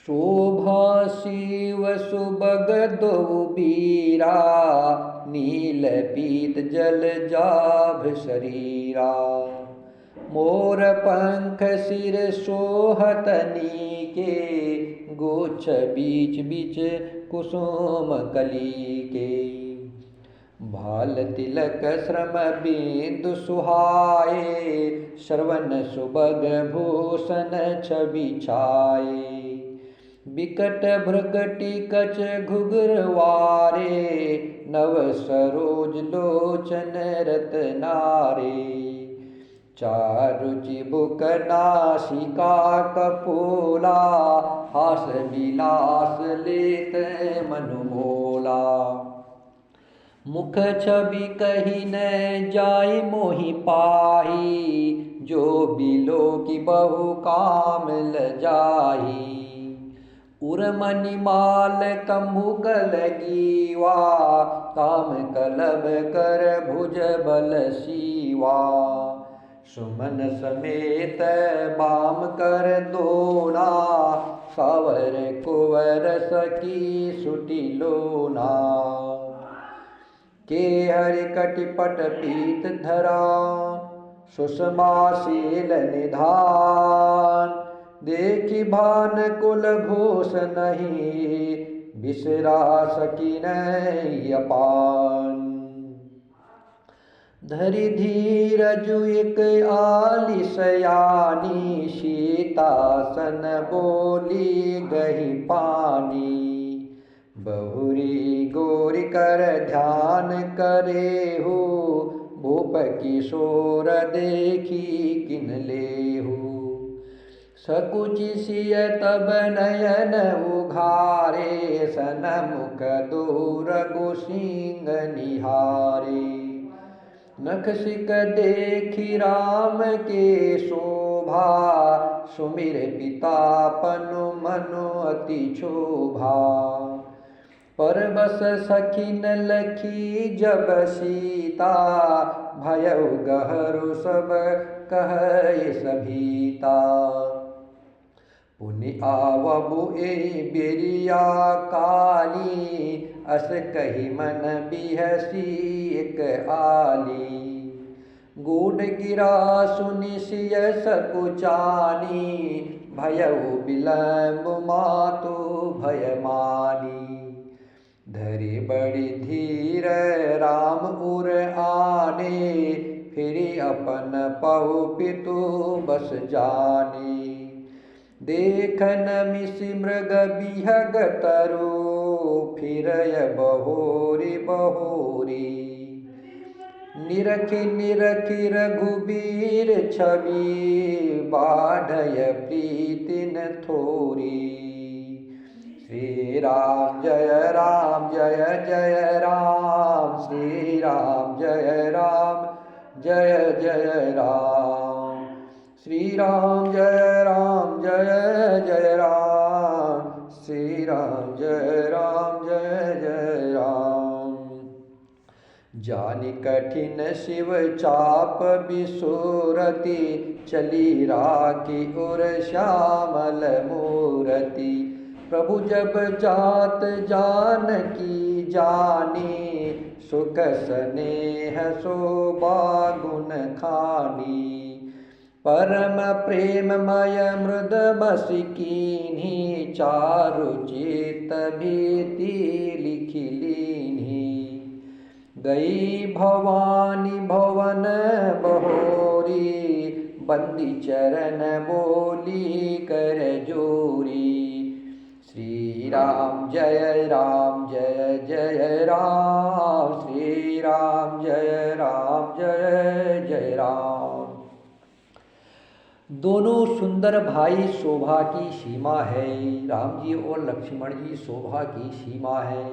शोभा शिव सुबग दो बीरा, नील पीत जल जाभ शरीरा। मोर पंख सिर सोहत नीके, गोछ बीच बीच कुसुम कली के। भाल तिलक श्रम बिंदु सुहाए, श्रवण सुबग भूषण छवि छाए। बिकट भ्रकटी कच घुघुरवारे, नव सरोज लोचन रतनारे। चारु चिबुक नासिका कपोला, हास विलास लेत मनु मोला। मुख छवि कही न जाय मोहि पाही, जो बिलो की बहु काम लजाई। उर्मणिमाल कम्भुक लगीवा, काम कलब कर भुज बल सीवा। सुमन समेत बाम कर दोना, सावर कुंवर सकी सुटी लोना। के हरि कटिपट पीत धरा, सुषमा शील निधान। देखी भान कुल घोष नहीं, बिसरा सकी नहीं अपान। धरि धीरजु एक आली सयानी, सीतासन बोली गही पानी। बहुरी गोरी कर ध्यान करे हो, भूप किशोर देखी किन ले हो। सकुचि सिय तब नयन उघारे, सनमुख दूर गुसिंग निहारे। नखशिक देखी राम के शोभा, सुमिर पिता पनु मनु अति क्षोभा। परबस सखिन लखी जब सीता, भयउ गहरु सब कहै सभीता। पुनि आवबु एहि बेरिया काली, अस कही मन बिहसी एक आली। गूढ़ गिरा सुनि सिय सकुचानी, भयउ बिलम्ब मातु भय मानी। धरि बड़ी धीर राम उर आने, फिरि अपन पहु पितु बस जाने। देखन मिसि मृग बिहग तरु, फिरय बहोरी बहोरी। निरखि निरखि रघुबीर छवि, बाढ़य प्रीति न थोरी। श्री राम जय जय राम, श्री राम जय जय राम। श्री राम जय जय राम, श्री राम जय जय राम। जानि कठिन शिव चाप बिसुरति, चली राखी उर श्यामल मूरति। प्रभु जब जात जानकी जानी, सुख स्नेह शोभा गुण खानी। परम प्रेममय मृद बस कीन्ही, चारु चित भीति लिखि लीन्ही। गई भवानी भवन बहोरी, बंदी चरण बोली कर जोरी। श्री राम जय जय राम, श्री राम जय जय राम। दोनों सुंदर भाई शोभा की सीमा है। राम जी और लक्ष्मण जी शोभा की सीमा है।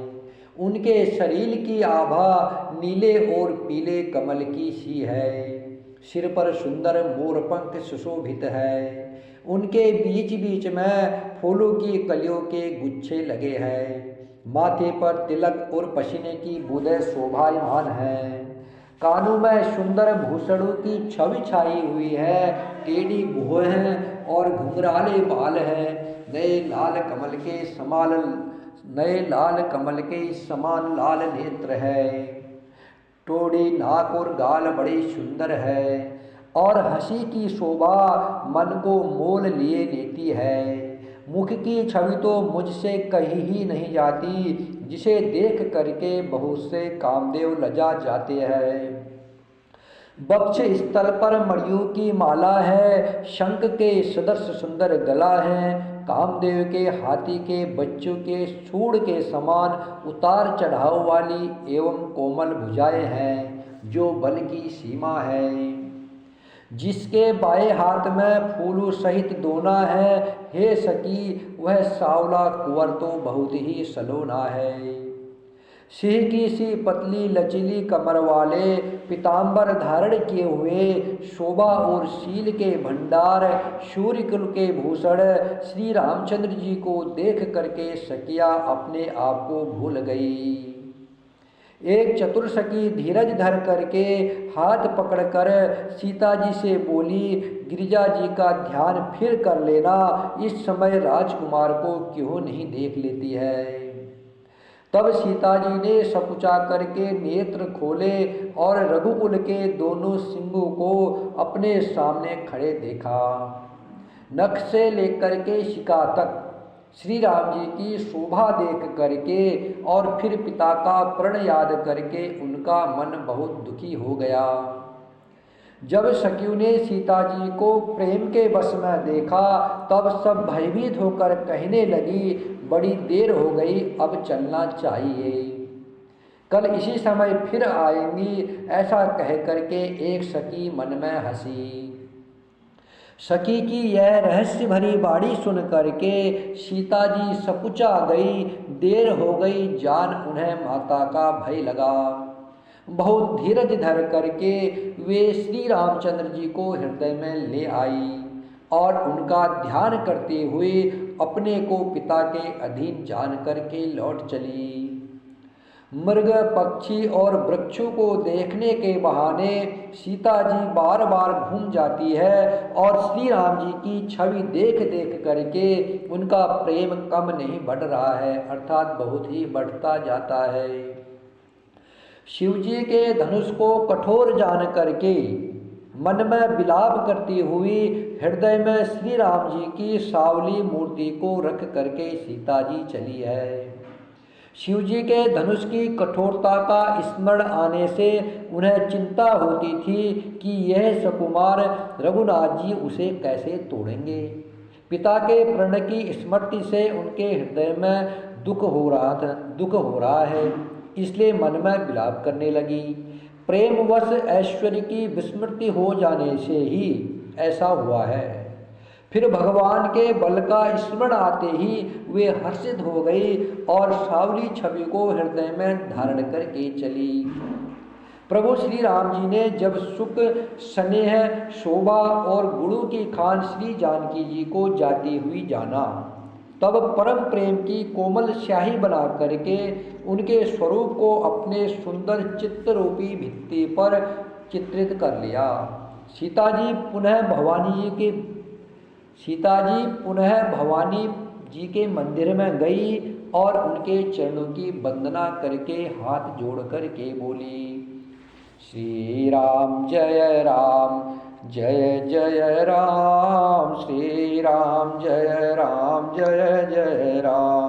उनके शरीर की आभा नीले और पीले कमल की सी है। सिर पर सुंदर मोरपंख सुशोभित है। उनके बीच बीच में फूलों की कलियों के गुच्छे लगे हैं। माथे पर तिलक और पसीने की बूंदें शोभायमान हैं। कानों में सुंदर भूषणों की छवि छाई हुई है। टेढ़ी भुएं और घुंघराले बाल हैं। नए लाल कमल के समान लाल नेत्र है। टोड़ी नाक और गाल बड़ी सुंदर है और हंसी की शोभा मन को मोल लिए लेती है। मुख की छवि तो मुझसे कही ही नहीं जाती, जिसे देख करके बहुत से कामदेव लजा जाते हैं। वक्ष स्थल पर मणियों की माला है, शंख के सदृश सुंदर गला है। कामदेव के हाथी के बच्चों के सूंड के समान उतार चढ़ाव वाली एवं कोमल भुजाएं हैं, जो बल की सीमा है। जिसके बाएं हाथ में फूलों सहित दोना है, हे सखी वह सावला कुंवर तो बहुत ही सलोना है। सिंह की सी पतली लचीली कमर वाले पीताम्बर धारण किए हुए, शोभा और शील के भंडार, सूर्य कुल के भूषण श्री रामचंद्र जी को देख करके सखिया अपने आप को भूल गई। एक चतुर सखी धीरज धर करके हाथ पकड़कर सीता जी से बोली, गिरिजा जी का ध्यान फिर कर लेना, इस समय राजकुमार को क्यों नहीं देख लेती है। तब सीता जी ने सकुचा करके नेत्र खोले और रघुकुल के दोनों सिंहों को अपने सामने खड़े देखा। नख से लेकर के शिका तक श्री राम जी की शोभा देख करके और फिर पिता का प्रण याद करके उनका मन बहुत दुखी हो गया। जब सखियों ने सीता जी को प्रेम के वश में देखा, तब सब भयभीत होकर कहने लगी, बड़ी देर हो गई, अब चलना चाहिए, कल इसी समय फिर आएंगी। ऐसा कह करके एक सखी मन में हंसी। सखी की यह रहस्य भरी बाणी सुन करके सीता जी सकुचा गई। देर हो गई जान उन्हें माता का भय लगा। बहुत धीरज धर करके वे श्री रामचंद्र जी को हृदय में ले आई और उनका ध्यान करते हुए अपने को पिता के अधीन जान करके लौट चली। मृग पक्षी और वृक्षों को देखने के बहाने सीता जी बार बार घूम जाती है और श्री राम जी की छवि देख देख करके उनका प्रेम कम नहीं बढ़ रहा है, अर्थात बहुत ही बढ़ता जाता है। शिवजी के धनुष को कठोर जान करके मन में विलाप करती हुई हृदय में श्री राम जी की सावली मूर्ति को रख करके सीता जी चली है। शिवजी के धनुष की कठोरता का स्मरण आने से उन्हें चिंता होती थी कि यह सुकुमार रघुनाथ जी उसे कैसे तोड़ेंगे। पिता के प्रण की स्मृति से उनके हृदय में दुख हो रहा है, इसलिए मन में विलाप करने लगी। प्रेमवश ऐश्वर्य की विस्मृति हो जाने से ही ऐसा हुआ है। फिर भगवान के बल का स्मरण आते ही वे हर्षित हो गई और सावली छवि को हृदय में धारण करके चली। प्रभु श्री राम जी ने जब सुख, स्नेह, शोभा और गुणों की खान श्री जानकी जी को जाती हुई जाना, तब परम प्रेम की कोमल स्याही बना करके उनके स्वरूप को अपने सुंदर चित्तरूपी भित्ति पर चित्रित कर लिया। सीता जी पुनः भवानी जी के मंदिर में गई और उनके चरणों की वंदना करके हाथ जोड़ करके बोली, श्री राम जय राम जय जय राम, श्री राम जय जय राम।